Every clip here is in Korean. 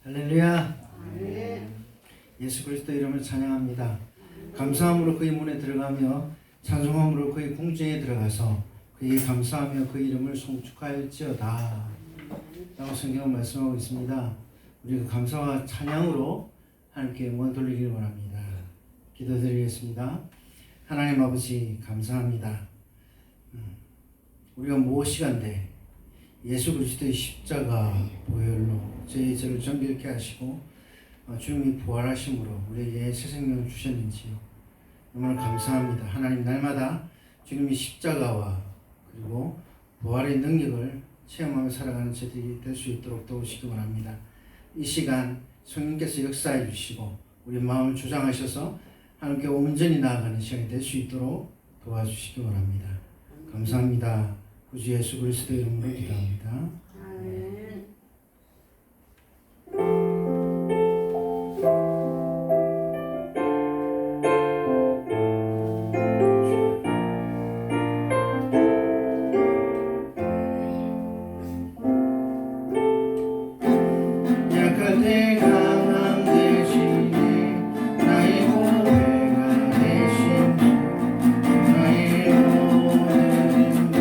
할렐루야. 예수 그리스도 이름을 찬양합니다. 감사함으로 그의 문에 들어가며 찬송함으로 그의 궁정에 들어가서 그에게 감사하며 그 이름을 송축하였지어다 라고 성경은 말씀하고 있습니다. 우리가 감사와 찬양으로 하나님께 영광 돌리기를 원합니다. 기도드리겠습니다. 하나님 아버지 감사합니다. 우리가 무엇이간데 예수 그리스도의 십자가 보혈로 저희 죄를 정결케 하시고 주님이 부활하심으로 우리에게 새 생명을 주셨는지요. 너무나 감사합니다. 하나님 날마다 주님이 십자가와 그리고 부활의 능력을 체험하며 살아가는 저들이 될 수 있도록 도우시기 원합니다. 이 시간 성령께서 역사해 주시고 우리 마음을 주장하셔서 하나님께 온전히 나아가는 시간이 될 수 있도록 도와주시기 원합니다. 감사합니다. 구주 예수 그리스도 이름으로 기도합니다. 아멘. 약할 때 강함 되시네 나의 보배가 되신 나의 모든 것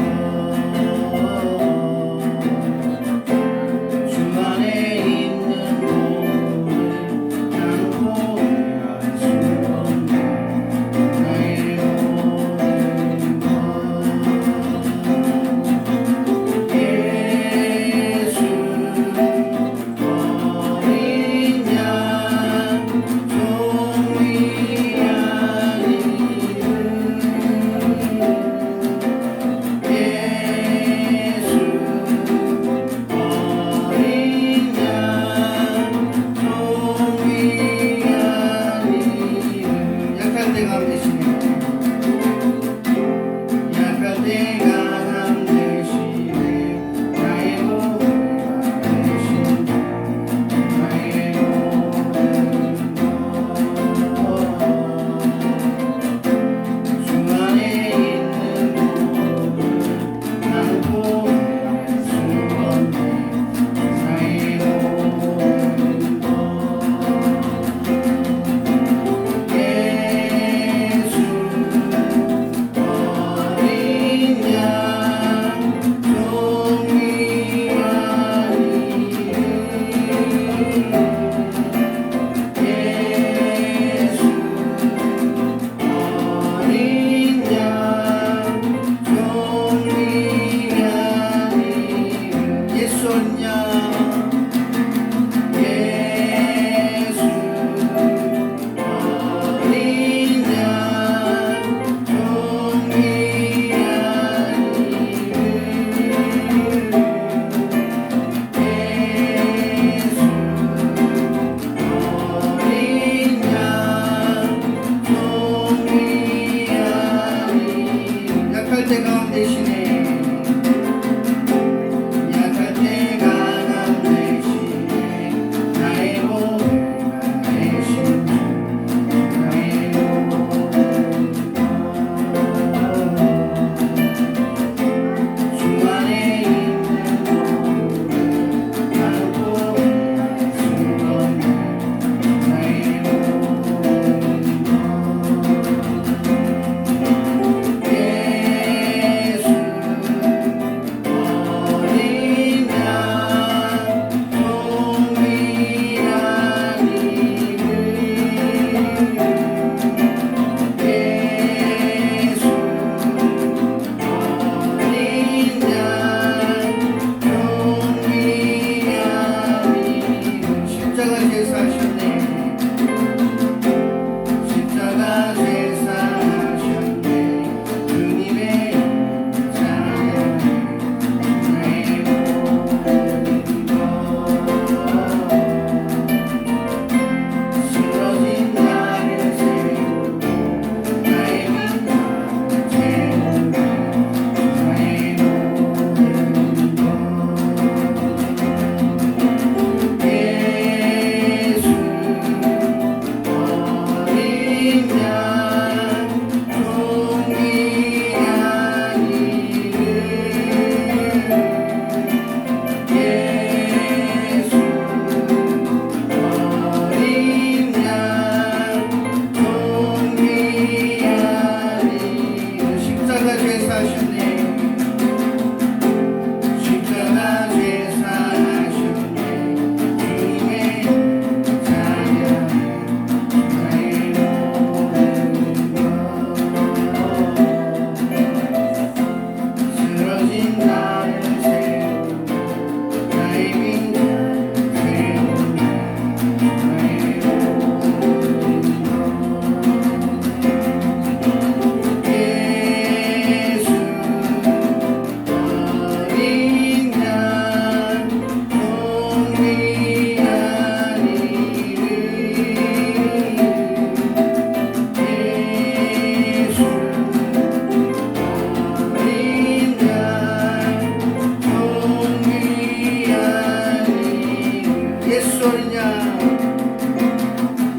어린 양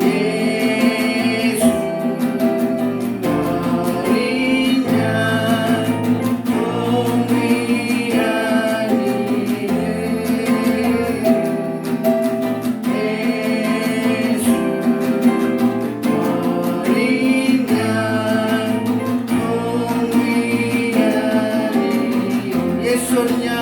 예수 어린 양 동일한 이름 예수 어린 양 동일한 이름 예수 어린 양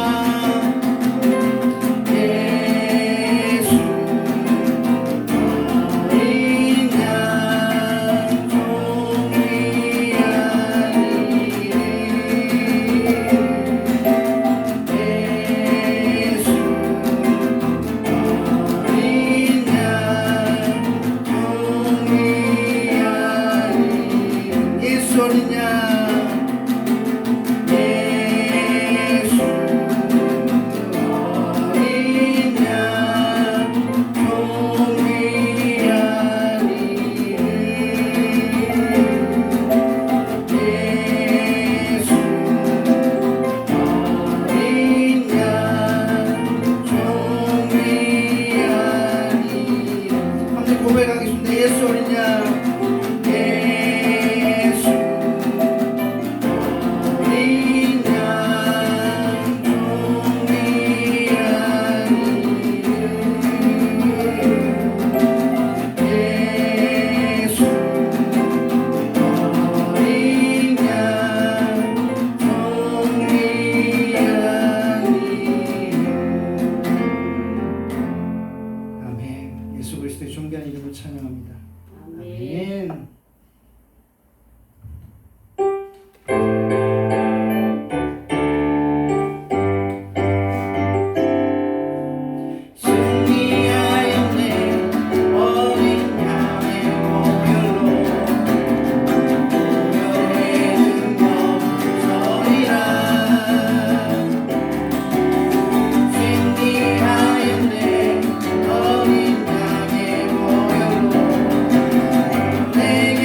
고백하겠습니다. 예수 어린 양 예수 어린 양 동일한 이름 예수 어린 양 동일한 이름 아멘. 예수 그리스도의 존귀한 이름을 찬양합니다. 아멘. 내게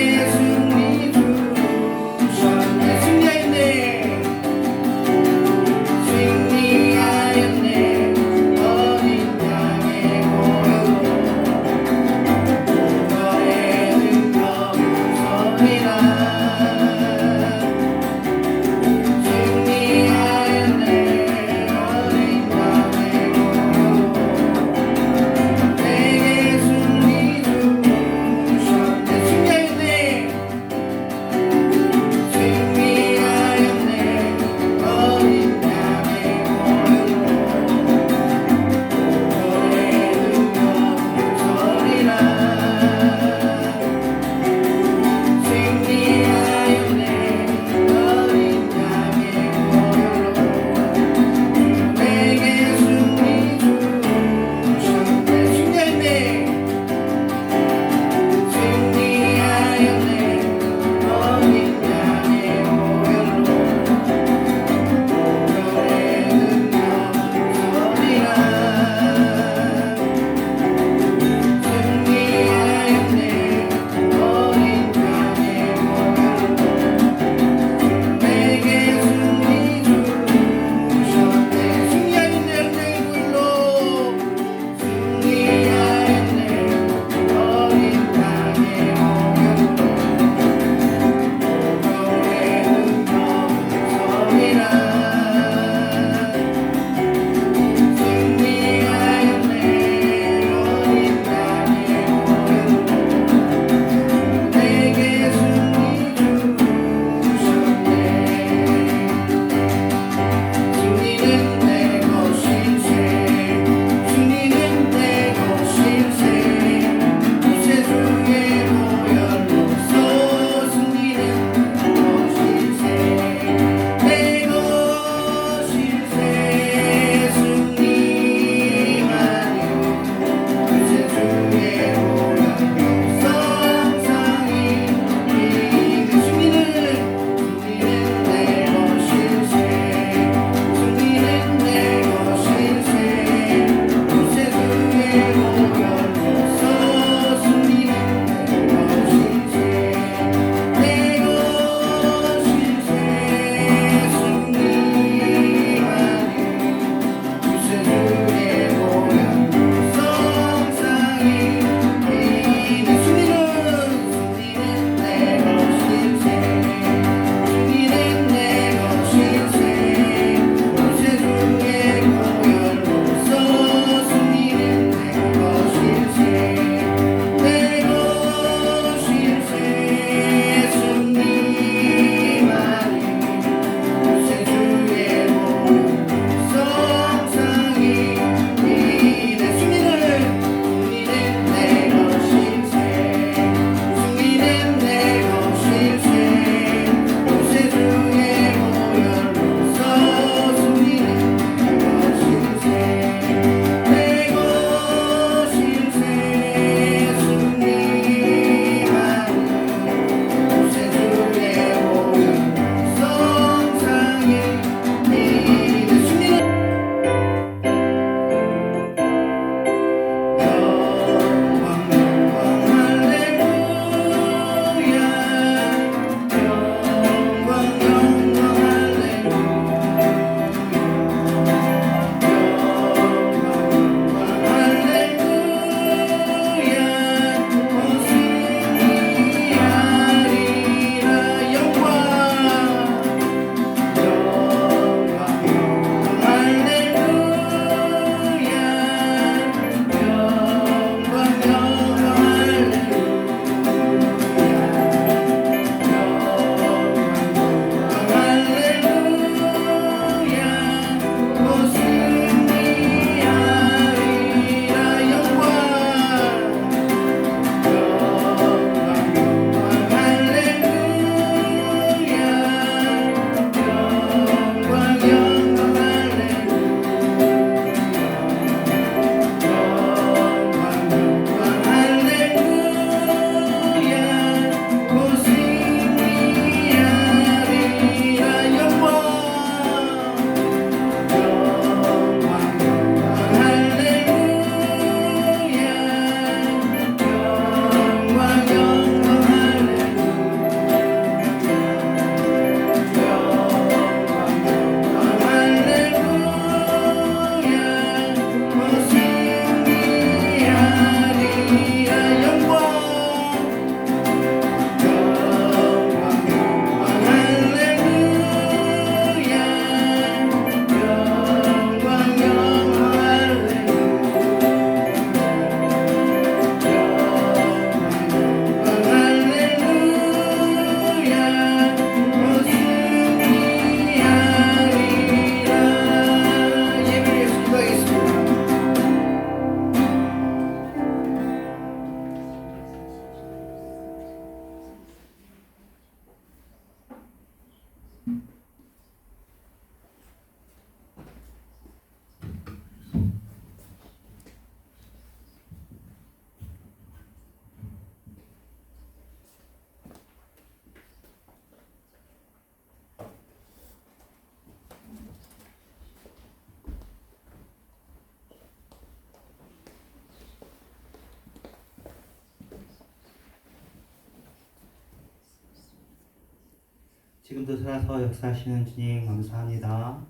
지금도 살아서 역사하시는 주님 감사합니다.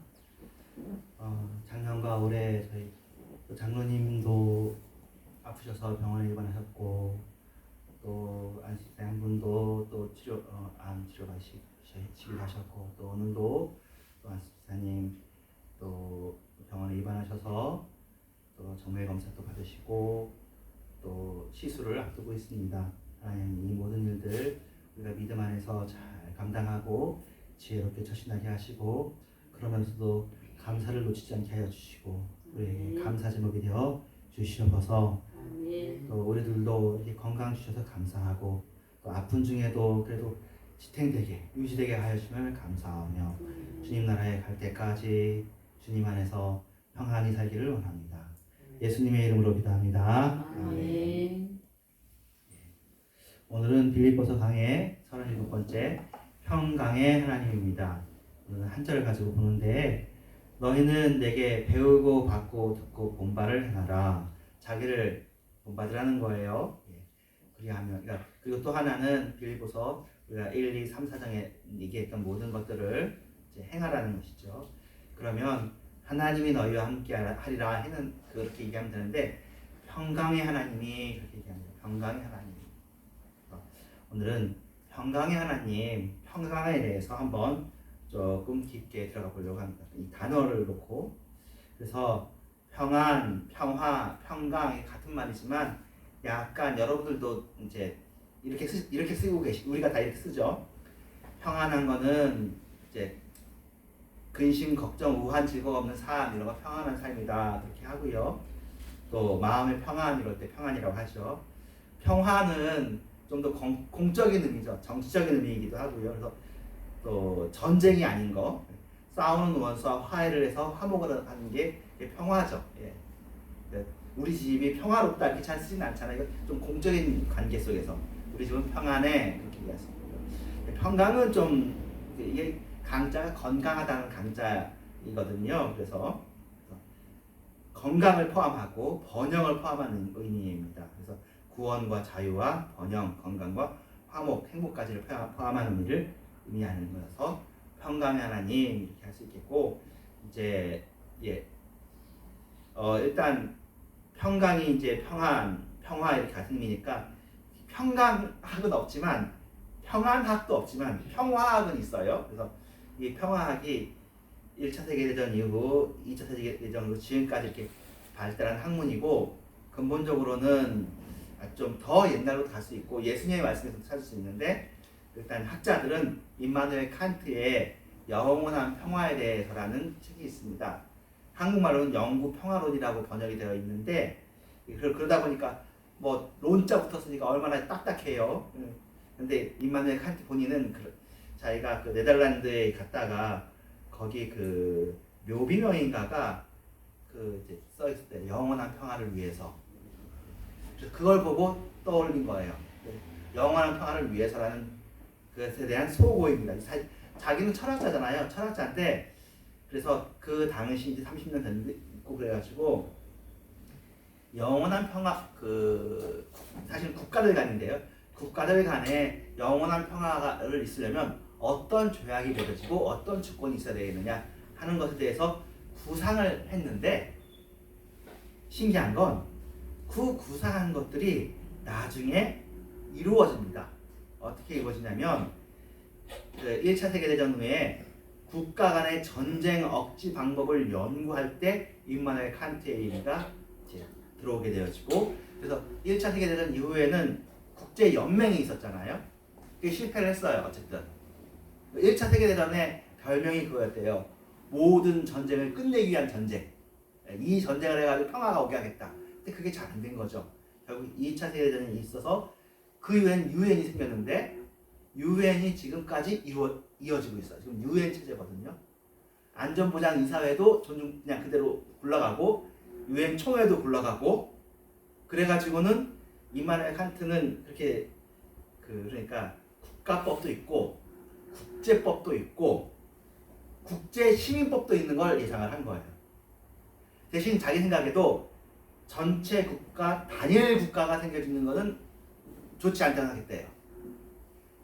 작년과 올해 저희 또 장로님도 아프셔서 병원에 입원하셨고 또 안식사 한 분도 또 암 치료 받으시기로 하셨고 또 오늘도 또 안식사님 또 병원에 입원하셔서 또 정밀 검사도 받으시고 또 시술을 앞두고 있습니다. 하나님 이 모든 일들 우리가 믿음 안에서 잘 감당하고 지혜롭게 처신하게 하시고 그러면서도 감사를 놓치지 않게 하여 주시고 우리에게 감사 제목이 되어 주시옵소서. 또 우리들도 이렇게 건강 주셔서 감사하고 또 아픈 중에도 그래도 지탱되게 유지되게 하여 주시면 감사하며 주님 나라에 갈 때까지 주님 안에서 평안히 살기를 원합니다. 예수님의 이름으로 기도합니다. 아멘. 오늘은 빌립보서 강의 37번째 평강의 하나님입니다. 오늘은 한 절을 가지고 보는데 너희는 내게 배우고 받고 듣고 본바를 행하라. 자기를 본받으라는 거예요. 그리고 또 하나는 빌립보서 우리가 1, 2, 3, 4장에 얘기했던 모든 것들을 이제 행하라는 것이죠. 그러면 하나님이 너희와 함께 하리라 해는 그렇게 얘기하면 되는데 평강의 하나님이 그렇게 얘기합니다. 평강의 하나님. 오늘은 평강의 하나님, 평강에 대해서 한번 조금 깊게 들어가 보려고 합니다. 이 단어를 놓고 그래서 평안, 평화, 평강 같은 말이지만 약간 여러분들도 이제 이렇게 쓰고 우리가 다 이렇게 쓰죠. 평안한 거는 이제 근심, 걱정, 우한, 즐거움 없는 삶 이런 거 평안한 삶이다 그렇게 하고요. 또 마음의 평안 이럴 때 평안이라고 하죠. 평화는 좀 더 공적인 의미죠. 정치적인 의미이기도 하고요. 그래서 또 전쟁이 아닌 거, 싸우는 원수와 화해를 해서 화목을 하는 게 평화죠. 예. 우리 집이 평화롭다 이렇게 잘 쓰진 않잖아요. 좀 공적인 관계 속에서 우리 집은 평안해 그렇게 얘기했습니다. 평강은 좀 이게 강자가 건강하다는 강자이거든요. 그래서 건강을 포함하고 번영을 포함하는 의미입니다. 그래서 구원과 자유와 번영, 건강과 화목, 행복까지를 포함하는 의미를 의미하는 거여서 평강의 하나님 이렇게 할 수 있겠고 이제 일단 평강이 이제 평화 이렇게 같은 의미니까 평강학은 없지만 평안학도 없지만 평화학은 있어요. 그래서 이 평화학이 1차 세계대전 이후 2차 세계대전으로 지금까지 이렇게 발달한 학문이고 근본적으로는 좀 더 옛날로 갈 수 있고 예수님의 말씀에서 찾을 수 있는데 일단 학자들은 임마누엘 칸트의 영원한 평화에 대해서라는 책이 있습니다. 한국말로는 영구 평화론이라고 번역이 되어 있는데 그러다 보니까 뭐 론자 붙었으니까 얼마나 딱딱해요. 근데 임마누엘 칸트 본인은 자기가 그 네덜란드에 갔다가 거기 그 묘비명인가가 그 이제 써 있을 때 영원한 평화를 위해서 그걸 보고 떠올린 거예요. 영원한 평화를 위해서라는 그것에 대한 소고입니다. 자기는 철학자잖아요. 철학자인데 그래서 그 당시 이제 30년 됐고 그래가지고 영원한 평화 사실 국가들 간인데요. 국가들 간에 영원한 평화를 있으려면 어떤 조약이 맺어지고 어떤 주권이 있어야 되겠느냐 하는 것에 대해서 구상을 했는데 신기한 건 그 구상한 것들이 나중에 이루어집니다. 어떻게 이루어지냐면 그 1차 세계대전 후에 국가 간의 전쟁 억지 방법을 연구할 때 임마누엘 칸트의 얘기가 이제 들어오게 되어지고 그래서 1차 세계대전 이후에는 국제연맹이 있었잖아요. 그게 실패를 했어요. 어쨌든 1차 세계대전의 별명이 그거였대요. 모든 전쟁을 끝내기 위한 전쟁. 이 전쟁을 해가지고 평화가 오게 하겠다. 근데 그게 잘 안 된 거죠. 결국 2차 세계대전이 있어서 그 이후엔 유엔이 생겼는데 유엔이 지금까지 이어지고 있어요. 지금 유엔 체제거든요. 안전보장이사회도 그냥 그대로 굴러가고 유엔 총회도 굴러가고 그래가지고는 임마누엘 칸트는 그렇게 그러니까 국가법도 있고 국제법도 있고 국제시민법도 있는 걸 예상을 한 거예요. 대신 자기 생각에도 전체 국가, 단일 국가가 생겨지는 것은 좋지 않다고 하겠대요.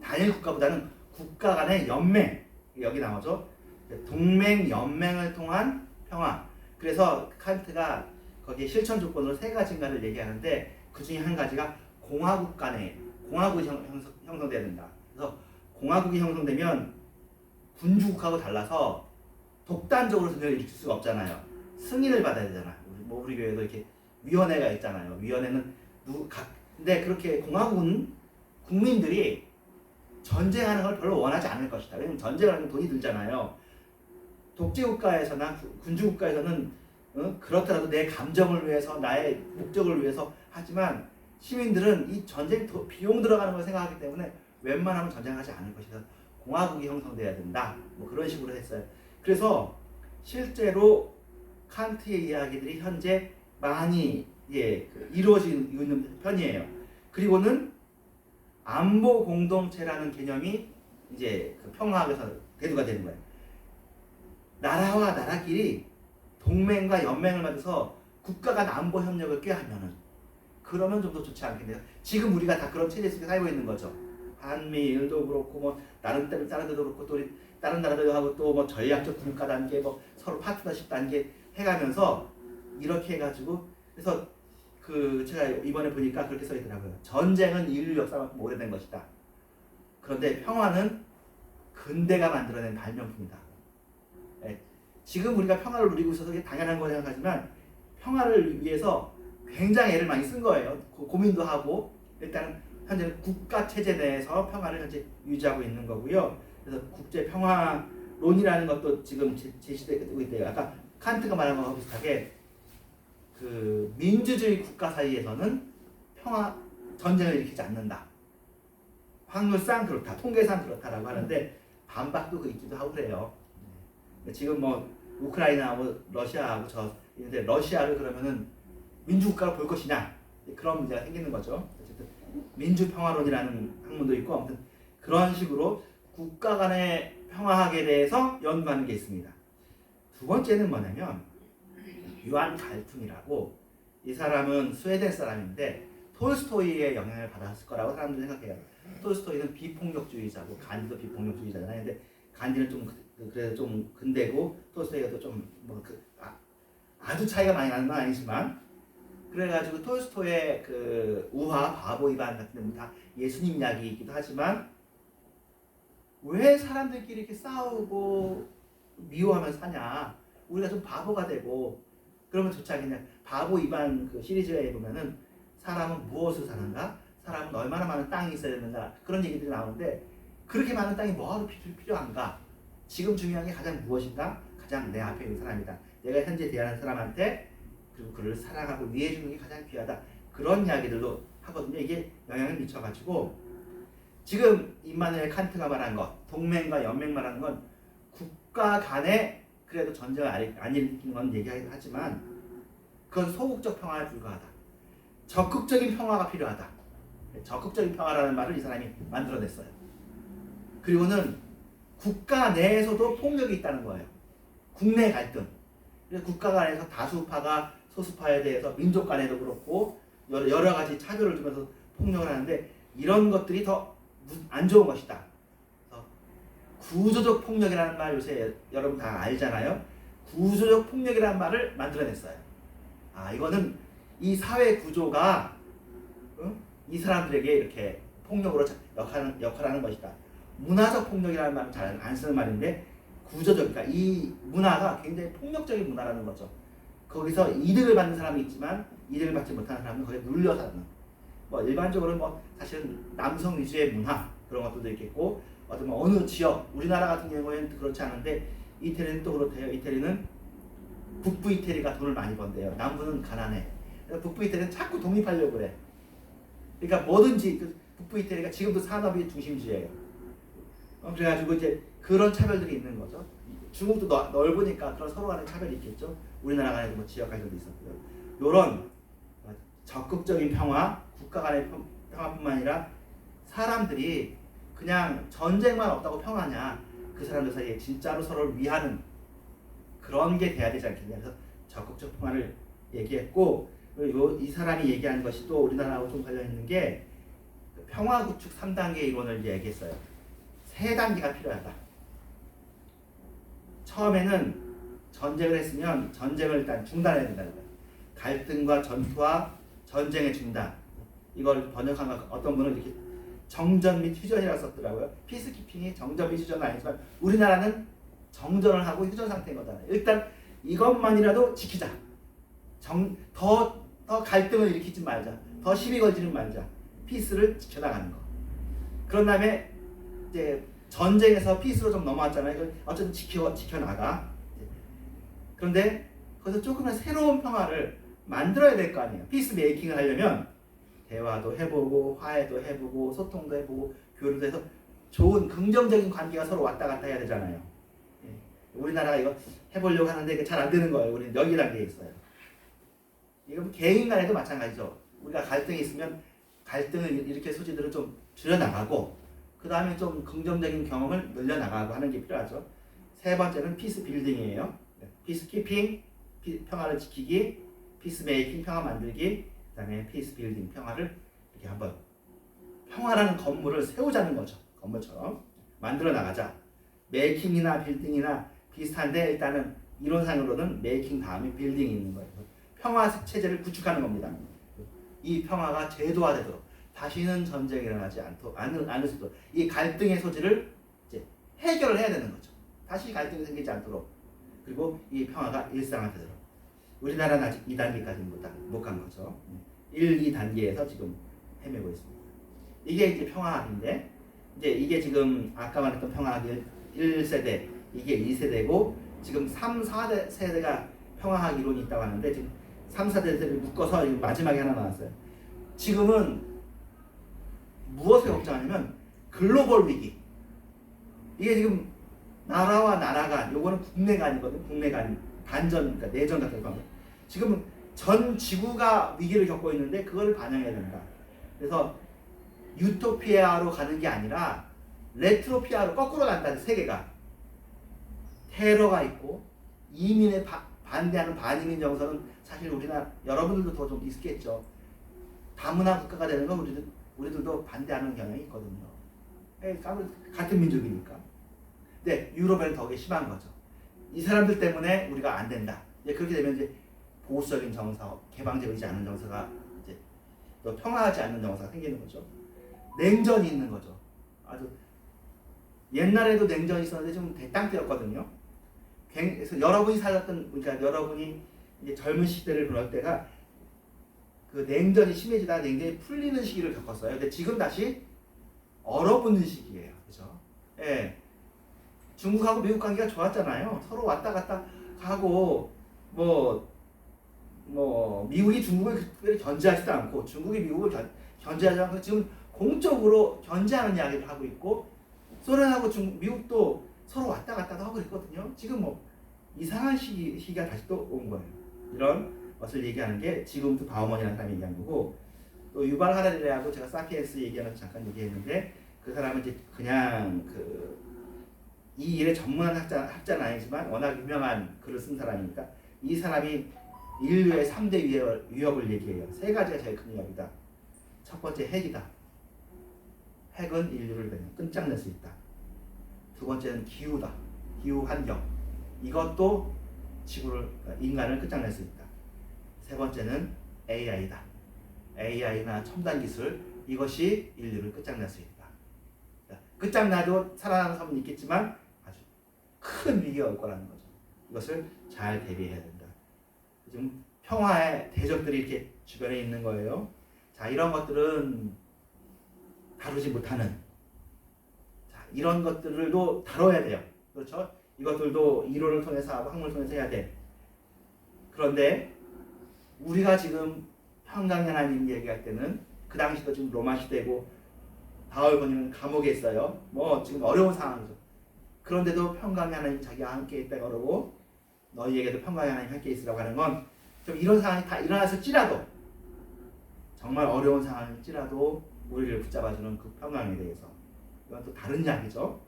단일 국가보다는 국가 간의 연맹, 여기 나오죠. 동맹 연맹을 통한 평화. 그래서 칸트가 거기에 실천 조건으로 세 가지인가를 얘기하는데 그 중에 한 가지가 공화국 간에 공화국이 형성돼야 된다. 그래서 공화국이 형성되면 군주국하고 달라서 독단적으로 승리를 일으킬 수가 없잖아요. 승인을 받아야 되잖아요. 우리 교회도 이렇게 위원회가 있잖아요. 위원회는 근데 그렇게 공화국은 국민들이 전쟁하는 걸 별로 원하지 않을 것이다. 왜냐면 전쟁을 하면 돈이 들잖아요. 독재국가에서나 군주국가에서는 그렇더라도 내 감정을 위해서 나의 목적을 위해서 하지만 시민들은 이 전쟁 비용 들어가는 걸 생각하기 때문에 웬만하면 전쟁하지 않을 것이다. 공화국이 형성돼야 된다. 뭐 그런 식으로 했어요. 그래서 실제로 칸트의 이야기들이 현재 많이 이루어지고 있는 편이에요. 그리고는 안보 공동체라는 개념이 이제 그 평화학에서 대두가 되는 거예요. 나라와 나라끼리 동맹과 연맹을 맺어서 국가 간 안보 협력을 꾀하면은 그러면 좀 더 좋지 않겠네요. 지금 우리가 다 그런 체제 속에 살고 있는 거죠. 한미일도 그렇고 뭐 다른 데도 그렇고 또 다른 나라들도 하고 또 뭐 전략적 국가 단계 뭐 서로 파트너십 단계 해가면서 이렇게 해가지고 그래서 제가 이번에 보니까 그렇게 써 있더라고요. 전쟁은 인류 역사만큼 오래된 것이다. 그런데 평화는 근대가 만들어낸 발명품이다. 지금 우리가 평화를 누리고 있어서 그게 당연한 거 생각하지만 평화를 위해서 굉장히 애를 많이 쓴 거예요. 고민도 하고 일단 현재는 국가 체제 내에서 평화를 현재 유지하고 있는 거고요. 그래서 국제 평화론이라는 것도 지금 제시되고 있대요. 아까 칸트가 말한 거하고 비슷하게 그 민주주의 국가 사이에서는 전쟁을 일으키지 않는다. 확률상 그렇다, 통계상 그렇다라고 하는데 반박도 있기도 하고 그래요. 지금 뭐 우크라이나하고 러시아하고 근데 러시아를 그러면은 민주국가로 볼 것이냐 그런 문제가 생기는 거죠. 어쨌든 민주평화론이라는 학문도 있고 아무튼 그런 식으로 국가 간의 평화학에 대해서 연구하는 게 있습니다. 두 번째는 뭐냐면 요한 갈퉁이라고 이 사람은 스웨덴 사람인데 톨스토이의 영향을 받았을 거라고 사람들이 생각해요. 톨스토이는 비폭력주의자고 간디도 비폭력주의자잖아요. 근데 간디는 좀 그래도 좀 근대고 톨스토이가 또 좀 아주 차이가 많이 나는 건 아니지만 그래가지고 톨스토이의 그 우화, 바보 이반 같은 데는 다 예수님 이야기이기도 하지만 왜 사람들끼리 이렇게 싸우고 미워하면서 사냐? 우리가 좀 바보가 되고 그러면 좋지 않겠냐? 바보 이반 그 시리즈에 보면은 사람은 무엇을 사는가? 사람은 얼마나 많은 땅이 있어야 되는가? 그런 얘기들이 나오는데 그렇게 많은 땅이 뭐하러 필요한가? 지금 중요한 게 가장 무엇인가? 가장 내 앞에 있는 사람이다. 내가 현재 대하는 사람한테 그리고 그를 사랑하고 위해주는 게 가장 귀하다. 그런 이야기들도 하거든요. 이게 영향을 미쳐가지고 지금 임마누엘 칸트가 말한 것, 동맹과 연맹 말하는 건 국가 간에 그래도 전쟁을 안 일으키는 건 얘기하지만 그건 소극적 평화에 불과하다. 적극적인 평화가 필요하다. 적극적인 평화라는 말을 이 사람이 만들어냈어요. 그리고는 국가 내에서도 폭력이 있다는 거예요. 국내 갈등. 그래서 국가 간에서 다수파가 소수파에 대해서 민족 간에도 그렇고 여러 가지 차별을 두면서 폭력을 하는데 이런 것들이 더 안 좋은 것이다. 그래서 구조적 폭력이라는 말 요새 여러분 다 알잖아요. 구조적 폭력이라는 말을 만들어냈어요. 이거는 이 사회 구조가 이 사람들에게 이렇게 폭력으로 역할하는 것이다. 문화적 폭력이라는 말은 잘 안 쓰는 말인데 구조적, 그러니까 이 문화가 굉장히 폭력적인 문화라는 거죠. 거기서 이득을 받는 사람이 있지만 이득을 받지 못하는 사람은 거기에 눌려 사는. 뭐 일반적으로 뭐 사실은 남성 위주의 문화 그런 것들도 있겠고 어떤 뭐 어느 지역 우리나라 같은 경우에는 그렇지 않은데 이태리는 또 그렇대요. 이태리는 북부 이태리가 돈을 많이 번대요. 남부는 가난해. 그래서 북부 이태리는 자꾸 독립하려고 그래. 그러니까 뭐든지 북부 이태리가 지금도 산업이 중심지예요. 그래가지고 이제 그런 차별들이 있는 거죠. 중국도 넓으니까 그런 서로 간의 차별이 있겠죠. 우리나라 간에도 뭐 지역 갈등도 있었고요. 요런 적극적인 평화, 국가 간의 평화뿐만 아니라 사람들이 그냥 전쟁만 없다고 평화냐, 그 사람들 사이에 진짜로 서로를 위하는 그런 게 돼야 되지 않겠냐. 그래서 적극적 평화를 얘기했고 이 사람이 얘기하는 것이 또 우리나라하고 좀 관련 있는 게 평화 구축 3단계 이론을 얘기했어요. 3단계가 필요하다. 처음에는 전쟁을 했으면 전쟁을 일단 중단해야 된다는 거예요. 갈등과 전투와 전쟁의 중단. 이걸 번역한 거 어떤 분은 이렇게 정전 및 휴전이라고 썼더라고요. 피스키핑이 정전 및 휴전은 아니지만 우리나라는 정전을 하고 휴전 상태인 거잖아요. 일단 이것만이라도 지키자. 더 갈등을 일으키지 말자. 더 시비 걸지는 말자. 피스를 지켜나가는 거. 그런 다음에 이제 전쟁에서 피스로 좀 넘어왔잖아요. 어쨌든 지켜나가. 그런데 거기서 조금은 새로운 평화를 만들어야 될 거 아니에요. 피스 메이킹을 하려면 대화도 해보고 화해도 해보고 소통도 해보고 교류도 해서 좋은 긍정적인 관계가 서로 왔다 갔다 해야 되잖아요. 우리나라가 이거 해보려고 하는데 이게 잘 안 되는 거예요. 우리는 여기 단계에 있어요. 이거 개인 간에도 마찬가지죠. 우리가 갈등이 있으면 갈등을 일으킬 소지들을 좀 줄여나가고 그 다음에 좀 긍정적인 경험을 늘려나가고 하는 게 필요하죠. 세 번째는 피스 빌딩이에요. 피스 키핑, 평화를 지키기, 피스 메이킹, 평화 만들기, 그 다음에 피스 빌딩, 평화를 이렇게 한번 평화라는 건물을 세우자는 거죠. 건물처럼 만들어 나가자. 메이킹이나 빌딩이나 비슷한데 일단은 이론상으로는 메이킹 다음에 빌딩이 있는 거예요. 평화 체제를 구축하는 겁니다. 이 평화가 제도화되도록 다시는 전쟁이 일어나지 않을 수 있도록 이 갈등의 소지를 이제 해결을 해야 되는 거죠. 다시 갈등이 생기지 않도록 그리고 이 평화가 일상화되도록 우리나라는 아직 2단계까지는 못 간 거죠. 1, 2단계에서 지금 헤매고 있습니다. 이게 이제 평화학인데 이제 이게 지금 아까 말했던 평화학 1세대 이게 2세대고 지금 3, 4세대가 평화학 이론이 있다고 하는데 지금 3, 4세대를 묶어서 마지막에 하나 나왔어요. 지금은 무엇을 걱정하냐면 글로벌 위기. 이게 지금 나라와 나라 간 요거는 국내가 아니거든. 국내가 아닌 반전, 그러니까 내전 같은 거. 지금 전 지구가 위기를 겪고 있는데 그걸 반영해야 된다. 그래서 유토피아로 가는 게 아니라 레트로피아로 거꾸로 간다는 세계가. 테러가 있고 이민에 반대하는 반이민 정서는 사실 우리나라 여러분들도 더 좀 있겠죠. 다문화 국가가 되는 건 우리들도 반대하는 경향이 있거든요. 같은 민족이니까. 근데 유럽에는 더 심한 거죠. 이 사람들 때문에 우리가 안 된다. 이제 그렇게 되면 이제 보수적인 정서, 개방적이지 않은 정서가 이제 또 평화하지 않는 정서가 생기는 거죠. 냉전이 있는 거죠. 아주 옛날에도 냉전이 있었는데 좀 대땅 뛰었거든요. 그래서 여러분이 살았던, 그러니까 여러분이 이제 젊은 시대를 보낼 때가 그 냉전이 심해지다가 냉전이 풀리는 시기를 겪었어요. 근데 지금 다시 얼어붙는 시기예요. 그죠? 예. 중국하고 미국 관계가 좋았잖아요. 서로 왔다 갔다 하고 미국이 중국을 견제하지도 않고 중국이 미국을 견제하지 않고 지금 공적으로 견제하는 이야기를 하고 있고 소련하고 미국도 서로 왔다 갔다도 하고 있거든요. 지금 이상한 시기가 다시 또 온 거예요. 이런 것을 얘기하는 게 지금도 바우먼이라는 사람이 얘기한 거고 또 유발 하라리라고 제가 사피엔스 얘기하면서 잠깐 얘기했는데 그 사람은 이제 그냥 이 일에 전문한 학자는 아니지만 워낙 유명한 글을 쓴 사람이니까 이 사람이 인류의 3대 위협을 얘기해요. 세 가지가 제일 큰 위협이다. 첫 번째 핵이다. 핵은 인류를 그냥 끝장낼 수 있다. 두 번째는 기후다. 기후 환경. 이것도 인간을 끝장낼 수 있다. 세 번째는 AI다. AI나 첨단 기술 이것이 인류를 끝장낼 수 있다. 끝장나도 살아남은 사람은 있겠지만 아주 큰 위기가 올 거라는 거죠. 이것을 잘 대비해야 된다. 지금 평화의 대적들이 이렇게 주변에 있는 거예요. 자, 이런 것들은 다루지 못하는 이런 것들도 다뤄야 돼요. 그렇죠? 이것들도 이론을 통해서 하고 학문을 통해서 해야 돼. 그런데 우리가 지금 평강의 하나님 얘기할 때는 그 당시도 지금 로마 시대고 바울 권위는 감옥에 있어요. 지금 어려운 상황이죠. 그런데도 평강의 하나님 자기가 함께 있다고 그러고 너희에게도 평강의 하나님 함께 있으라고 하는 건 좀 이런 상황이 다 일어났을지라도 정말 어려운 상황일지라도 우리를 붙잡아주는 그 평강에 대해서 이건 또 다른 이야기죠.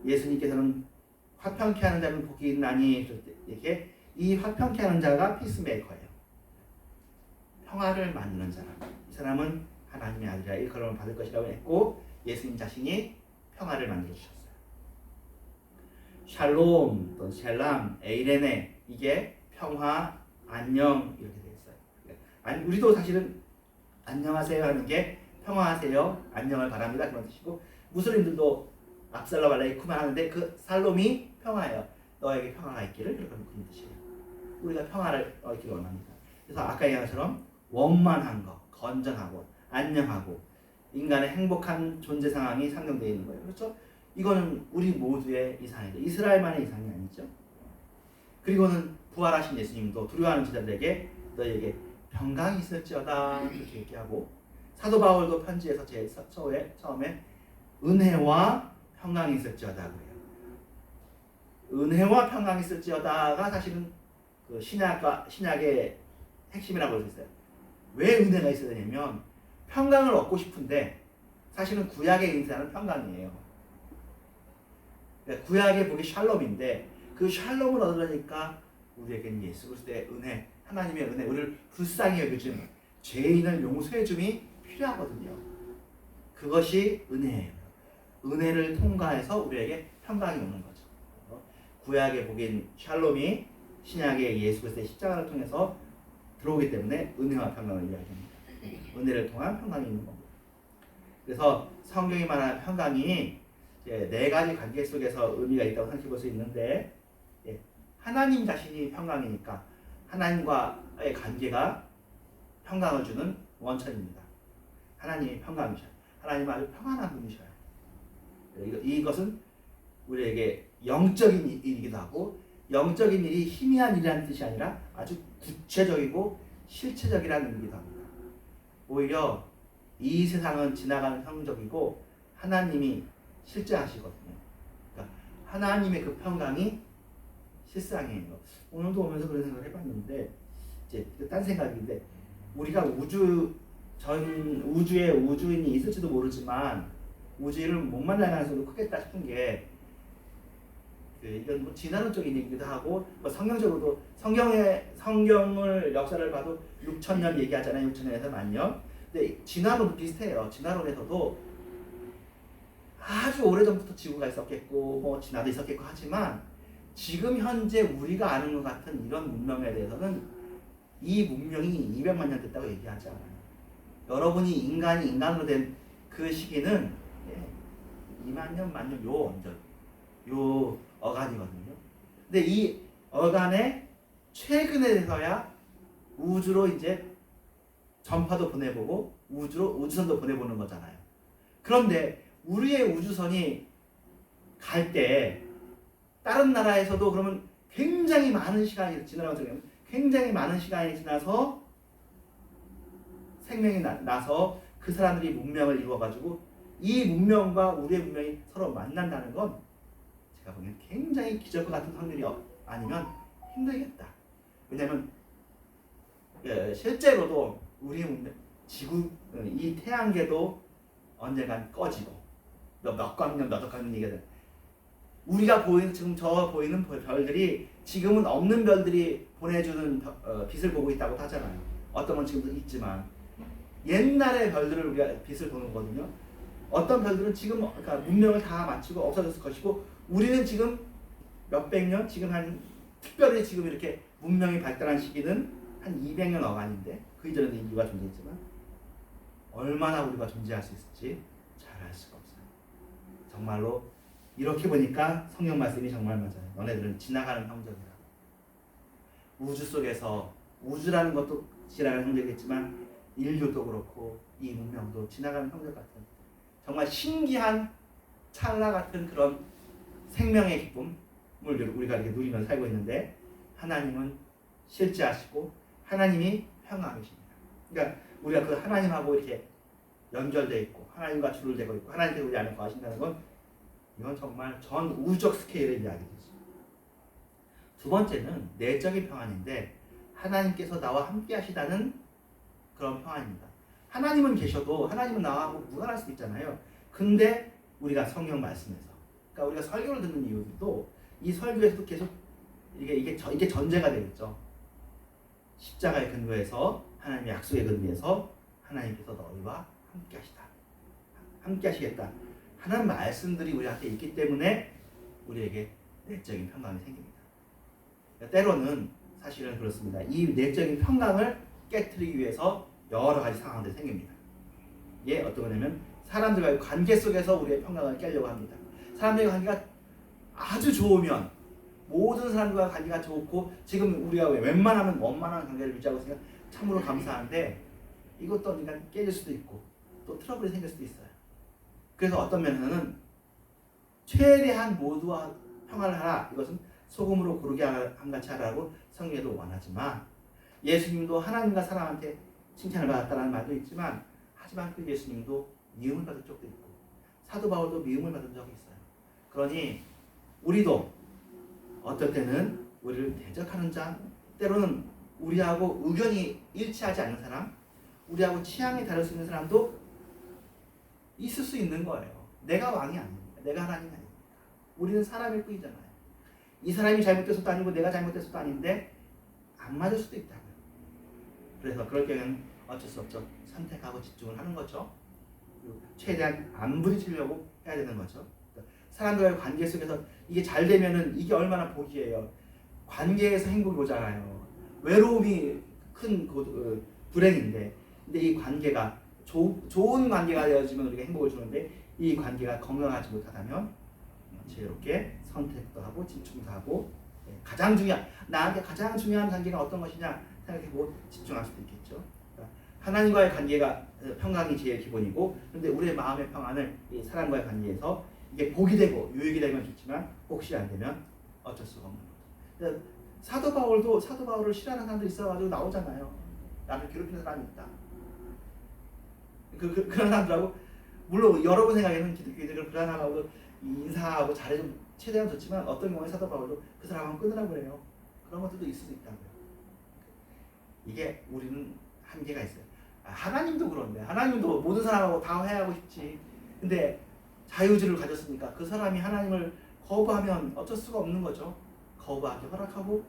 예수님께서는 화평케 하는 자는 복이 있나니 이렇게 이 화평케 하는 자가 피스메이커예요. 평화를 만드는 사람. 이 사람은 하나님의 아들이라 일컬음을 받을 것이라고 했고 예수님 자신이 평화를 만들어 주셨어요. 샬롬 또는 샬람, 에이레네 이게 평화, 안녕 이렇게 되어 있어요. 우리도 사실은 안녕하세요 하는 게 평화하세요, 안녕을 바랍니다 그런 뜻이고 무슬림들도 압살람 알레이쿰 하는데 그 살롬이 평화예요. 너에게 평화가 있기를 그런 뜻이에요. 우리가 평화를 얻기를 원합니다. 그래서 아까 얘기한 것처럼 원만한 거, 건전하고 안녕하고 인간의 행복한 존재 상황이 상정되어 있는 거예요. 그렇죠? 이거는 우리 모두의 이상이죠. 이스라엘만의 이상이 아니죠. 그리고는 부활하신 예수님도 두려워하는 제자들에게 너에게 평강이 있을지어다 이렇게 얘기하고 사도 바울도 편지에서 처음에 은혜와 평강이 있을지어다 그래요. 은혜와 평강이 있을지어다가 사실은 그 신약의 핵심이라고 할 수 있어요. 왜 은혜가 있어야 되냐면 평강을 얻고 싶은데 사실은 구약의 의미하는 평강이에요. 그러니까 구약의 복이 샬롬인데 그 샬롬을 얻으려니까 우리에게는 예수 그리스도의 은혜, 하나님의 은혜, 우리를 불쌍히 여겨주는 죄인을 용서해줌이 필요하거든요. 그것이 은혜예요. 은혜를 통과해서 우리에게 평강이 오는 거죠. 구약의 복인 샬롬이 신약의 예수 그리스도의 십자가를 통해서 들어오기 때문에 은혜와 평강을 이야기합니다. 은혜를 통한 평강이 있는 겁니다. 그래서 성경이 말하는 평강이 이제 네 가지 관계 속에서 의미가 있다고 생각해 볼 수 있는데 하나님 자신이 평강이니까 하나님과의 관계가 평강을 주는 원천입니다. 하나님이 평강이셔요. 하나님은 아주 평안한 분이셔요. 이것은 우리에게 영적인 일이기도 하고 영적인 일이 희미한 일이라는 뜻이 아니라 아주 구체적이고 실체적이라는 의미이기도 합니다. 오히려 이 세상은 지나가는 형적이고 하나님이 실제하시거든요. 그러니까 하나님의 그 평강이 실상이에요. 오늘도 오면서 그런 생각을 해봤는데 이제 딴 생각인데 우리가 우주에 우주인이 있을지도 모르지만 우주인을 못 만날 가능성도 크겠다 싶은 게 이건 뭐 진화론적인 얘기기도 하고 뭐 성경적으로도 성경을 역사를 봐도 6,000년 얘기하잖아요. 6,000년에서 만년. 근데 진화론도 비슷해요. 진화론에서도 아주 오래전부터 지구가 있었겠고 뭐 진화도 있었겠고 하지만 지금 현재 우리가 아는 것 같은 이런 문명에 대해서는 이 문명이 200만 년 됐다고 얘기하지 않아요. 여러분이 인간이 인간으로 된 그 시기는 2만 년, 만 년 요 어간이거든요. 근데 이 어간에 최근에 돼서야 우주로 이제 전파도 보내보고 우주선도 보내보는 거잖아요. 그런데 우리의 우주선이 갈 때 다른 나라에서도 그러면 굉장히 많은 시간이 지나서 생명이 나서 그 사람들이 문명을 이루어가지고 이 문명과 우리의 문명이 서로 만난다는 건 제가 보기엔 굉장히 기적과 같은 확률이 아니면 힘들겠다. 왜냐하면 실제로도 우리의 문명, 이 태양계도 언젠간 꺼지고 몇 광년 얘기가 돼. 우리가 보이는 지금 보이는 별들이 지금은 없는 별들이 보내주는 빛을 보고 있다고 하잖아요. 어떤 건 지금도 있지만 옛날의 별들을 우리가 빛을 보는 거거든요. 어떤 별들은 지금 그러니까 문명을 다 마치고 없어졌을 것이고 우리는 지금 몇백 년 지금 특별히 지금 이렇게 문명이 발달한 시기는 한 200년 어간인데 그 이전에도 인류가 존재했지만 얼마나 우리가 존재할 수 있을지 잘 알 수가 없어요. 정말로 이렇게 보니까 성경 말씀이 정말 맞아요. 너네들은 지나가는 형적이라. 우주 속에서 우주라는 것도 지나가는 형적이겠지만 인류도 그렇고 이 문명도 지나가는 형적 같은 정말 신기한 찰나 같은 그런 생명의 기쁨을 우리가 이렇게 누리면서 살고 있는데 하나님은 실제하시고 하나님이 평강이십니다. 그러니까 우리가 그 하나님하고 이렇게 연결되어 있고 하나님과 줄을 대고 있고 하나님께서 우리 안에 거하신다는 건 이건 정말 전 우주적 스케일의 이야기です. 두 번째는 내적인 평안인데 하나님께서 나와 함께 하시다는 그런 평안입니다. 하나님은 계셔도 하나님은 나하고 무관할 수도 있잖아요. 근데 우리가 성경 말씀에서 그러니까 우리가 설교를 듣는 이유도 이 설교에서도 계속 이게 전제가 되겠죠. 십자가의 근거에서 하나님의 약속의 근거에서 하나님께서 너희와 함께 하시다. 함께 하시겠다. 하는 말씀들이 우리한테 있기 때문에 우리에게 내적인 평강이 생깁니다. 그러니까 때로는 사실은 그렇습니다. 이 내적인 평강을 깨트리기 위해서 여러 가지 상황들이 생깁니다. 이게 어떤 거냐면 사람들과의 관계 속에서 우리의 평강을 깨려고 합니다. 사람들과의 관계가 아주 좋으면 모든 사람들과 관계가 좋고 지금 우리가 웬만하면 원만한 관계를 유지하고 있으니까 참으로 감사한데 이것도 언젠가 깨질 수도 있고 또 트러블이 생길 수도 있어요. 그래서 어떤 면에서는 최대한 모두와 평화를 하라. 이것은 소금으로 고르게 함같이 하라고 성경에도 원하지만 예수님도 하나님과 사람한테 칭찬을 받았다는 말도 있지만 하지만 그 예수님도 미움을 받은 적도 있고 사도 바울도 미움을 받은 적이 있어요. 그러니 우리도 어떨 때는 우리를 대적하는 자, 때로는 우리하고 의견이 일치하지 않는 사람, 우리하고 취향이 다를 수 있는 사람도 있을 수 있는 거예요. 내가 왕이 아닙니다. 내가 하나님이 아닙니다. 우리는 사람일 뿐이잖아요. 이 사람이 잘못돼서도 아니고 내가 잘못돼서도 아닌데 안 맞을 수도 있다고요. 그래서 그럴 경우에는 어쩔 수 없죠. 선택하고 집중을 하는 거죠. 그리고 최대한 안 부딪히려고 해야 되는 거죠. 사람들과의 관계 속에서 이게 잘 되면은 이게 얼마나 복이에요. 관계에서 행복이 오잖아요. 외로움이 큰 불행인데, 근데 이 관계가 좋은 관계가 되어지면 우리가 행복을 주는데 이 관계가 건강하지 못하다면 지혜롭게 선택도 하고 집중도 하고 가장 중요한 나한테 가장 중요한 관계가 어떤 것이냐 생각해보고 집중할 수도 있겠죠. 그러니까 하나님과의 관계가 평강이 제일 기본이고, 그런데 우리의 마음의 평안을 이 사람과의 관계에서 이게 복이 되고 유익이 되면 좋지만 혹시 안 되면 어쩔 수가 없는 거죠. 그러니까 사도 바울을 싫어하는 사람들이 있어가지고 나오잖아요. 나를 괴롭히는 사람이 있다. 그런 사람들하고 물론 여러분 생각에는 기독교인들을 그런 사람하고 인사하고 잘해주면 최대한 좋지만 어떤 경우에 사도 바울도 그 사람하고 끊으라고 그래요. 그런 것들도 있을 수 있다고요. 이게 우리는 한계가 있어요. 하나님도 그런데 하나님도 모든 사람하고 다 화해하고 싶지. 근데 자유의지를 가졌으니까 그 사람이 하나님을 거부하면 어쩔 수가 없는 거죠. 거부하기 허락하고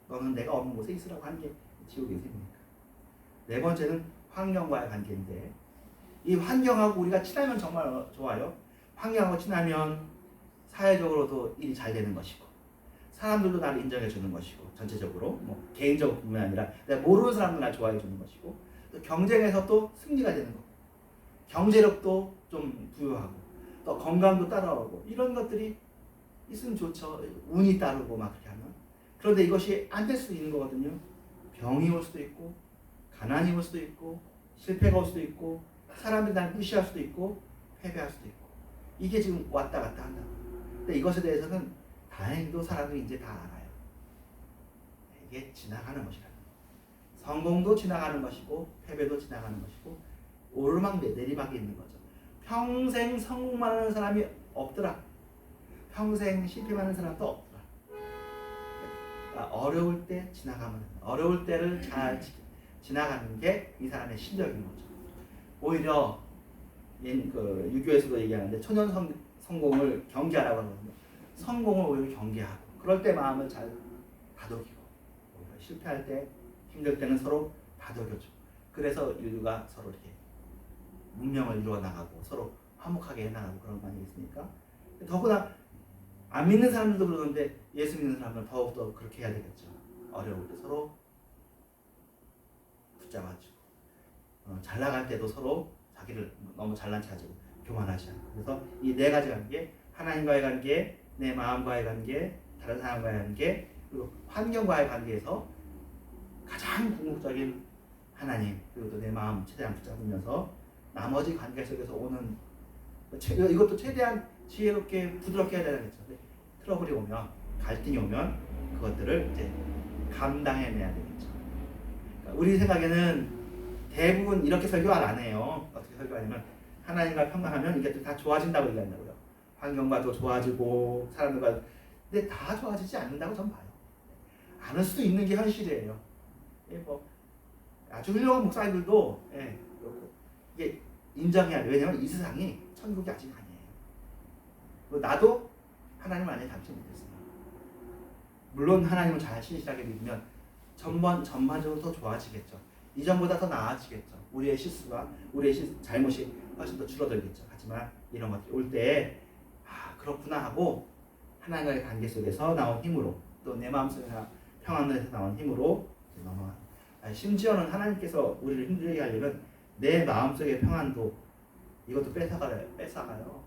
너는 내가 없는 곳에 있으라고 하는 게 지옥의 셈입니다. 네 번째는 환경과의 관계인데 이 환경하고 우리가 친하면 정말 좋아요. 환경하고 친하면 사회적으로도 일이 잘 되는 것이고 사람들도 나를 인정해 주는 것이고 전체적으로 뭐 개인적으로 뿐만 아니라 내가 모르는 사람도 날 좋아해 주는 것이고 또 경쟁에서 또 승리가 되는 거고 경제력도 좀 부여하고 또 건강도 따라오고 이런 것들이 있으면 좋죠. 운이 따르고 막 그렇게 하면. 그런데 이것이 안 될 수도 있는 거거든요. 병이 올 수도 있고 가난이 올 수도 있고 실패가 올 수도 있고 사람들이 날 무시할 수도 있고 패배할 수도 있고 이게 지금 왔다 갔다 한다. 근데 이것에 대해서는 다행히도 사람들이 이제 다 알아요. 이게 지나가는 것이라는 거. 성공도 지나가는 것이고 패배도 지나가는 것이고 오르막 내리막이 있는 거죠. 평생 성공만 하는 사람이 없더라. 평생 실패만 하는 사람도 없더라. 그러니까 어려울 때 지나가면 어려울 때를 잘 지나가는 게 이 사람의 실력인 거죠. 오히려 유교에서도 얘기하는데 초년 성공을 경계하라고 하거든요. 성공을 오히려 경계하고 그럴 때 마음을 잘 다독이고 오히려 실패할 때 힘들 때는 서로 다독여줘. 그래서 인류가 서로 이렇게 문명을 이루어 나가고 서로 화목하게 해나가고 그런 거 아니겠습니까? 더구나 안 믿는 사람들도 그러는데 예수 믿는 사람은 더욱더 그렇게 해야 되겠죠. 어려울 때 서로 붙잡아주고 잘 나갈 때도 서로 자기를 너무 잘난 체하고 교만하지 않고 그래서 이 네 가지 관계 하나님과의 관계, 내 마음과의 관계, 다른 사람과의 관계 그리고 환경과의 관계에서 가장 궁극적인 하나님 그리고 또 내 마음 최대한 붙잡으면서 나머지 관계 속에서 오는 이것도 최대한 지혜롭게 부드럽게 해야 되겠죠. 트러블이 오면 갈등이 오면 그것들을 이제 감당해내야 되겠죠. 그러니까 우리 생각에는 대부분 이렇게 설교 안 해요. 어떻게 설교하냐면 하나님과 평강하면 이게 다 좋아진다고 얘기한다고요. 환경과도 좋아지고 사람들과 근데 다 좋아지지 않는다고 전 봐요. 않을 수도 있는 게 현실이에요. 뭐 아주 훌륭한 목사님들도 이게 인정해야 돼요. 왜냐하면 이 세상이 천국이 아직 아니에요. 나도 하나님을 아직 닮지 못했어요. 물론 하나님을 잘 신실하게 믿으면 전반적으로 더 좋아지겠죠. 이전보다 더 나아지겠죠. 우리의 실수가 우리의 잘못이 훨씬 더 줄어들겠죠. 하지만 이런 것들이 올 때 그렇구나 하고 하나님과의 관계 속에서 나온 힘으로 또 내 마음속에 평안에서 나온 힘으로 넘어가. 심지어는 하나님께서 우리를 힘들게 하려면 내 마음속의 평안도 이것도 뺏어가요.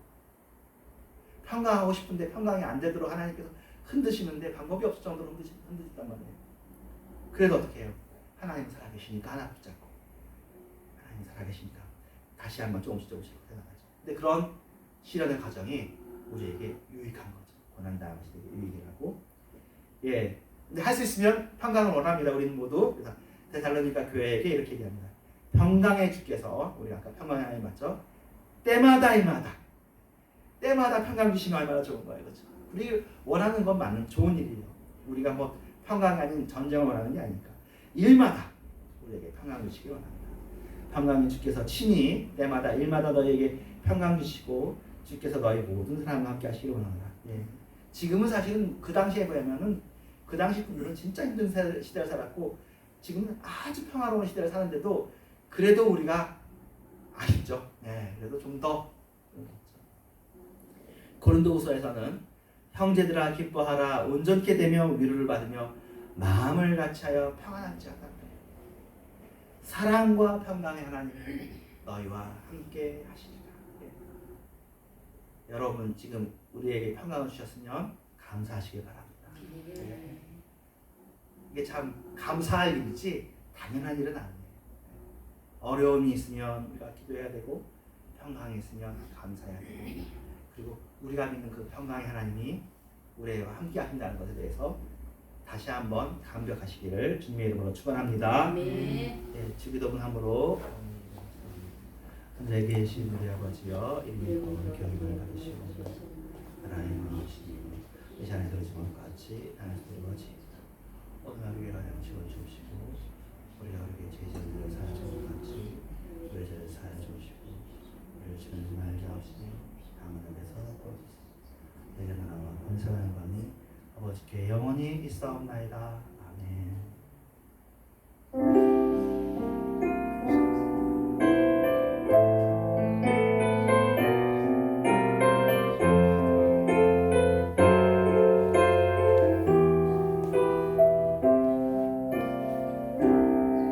평강하고 싶은데 평강이 안 되도록 하나님께서 흔드시는데 방법이 없을 정도로 흔드신단 말이에요. 그래도 어떻게 해요? 하나님 살아계시니까 하나 붙잡고 하나님 살아계시니까 다시 한번 조금씩 해나가죠. 근데 그런 실현의 과정이 우리에게 유익한 거죠. 고난당한 것이 되게 유익하고, 예. 근데 할 수 있으면 평강을 원합니다. 우리는 모두. 그래서 데살로니가 교회에게 이렇게 얘기합니다. 평강의 주께서, 우리가 아까 평강의 하나님 맞죠? 때마다 평강 주시면 얼마나 좋은 거예요, 그렇죠? 우리 원하는 건 맞는 좋은 일이에요. 우리가 뭐 평강이 아닌 전쟁을 원하는 게 아니니까 일마다 우리에게 평강 주시기 원합니다. 평강의 주께서 친히 때마다 일마다 너희에게 평강 주시고 주께서 너희 모든 사람과 함께 하시기 원합니다. 예. 지금은 사실은 그 당시에 보면은 그 당시 분들은 진짜 힘든 시대를 살았고 지금은 아주 평화로운 시대를 사는데도 그래도 우리가 아쉽죠. 예. 그래도 좀 더 고린도후서에서는 형제들아 기뻐하라 온전케 되며 위로를 받으며 마음을 같이하여 평안하지 않다. 사랑과 평강의 하나님이 너희와 함께 하시리라. 예. 여러분 지금 우리에게 평강을 주셨으면 감사하시길 바랍니다. 예. 이게 참 감사할 일이지 당연한 일은 아니에요. 어려움이 있으면 우리가 기도해야 되고 평강이 있으면 감사해야 되고 그리고 우리가 믿는 그 평강의 하나님이 우리와 함께 하신다는 것에 대해서 다시 한번 감격하시기를 주님의 이름으로 축원합니다. 네, 주기도문함으로 하늘에 계신 우리 아버지여 이름이 거룩히 여김을 받으시고 나라의 마음이시니 이 시간에 들어주신 것 같이 하나님께서 이루어지이다. 오늘 하루에 하나님 지워주시고 우리가 우리에게 죄짓는 사하여 주신 것 같이 우리의 죄를 사하여 주시고 우리를 지키지 말게 하시니 다음은 앞에서 보여주시옵소서. 내게 나라와 권세와 영광이 아버지께 영원히 있사옵나이다.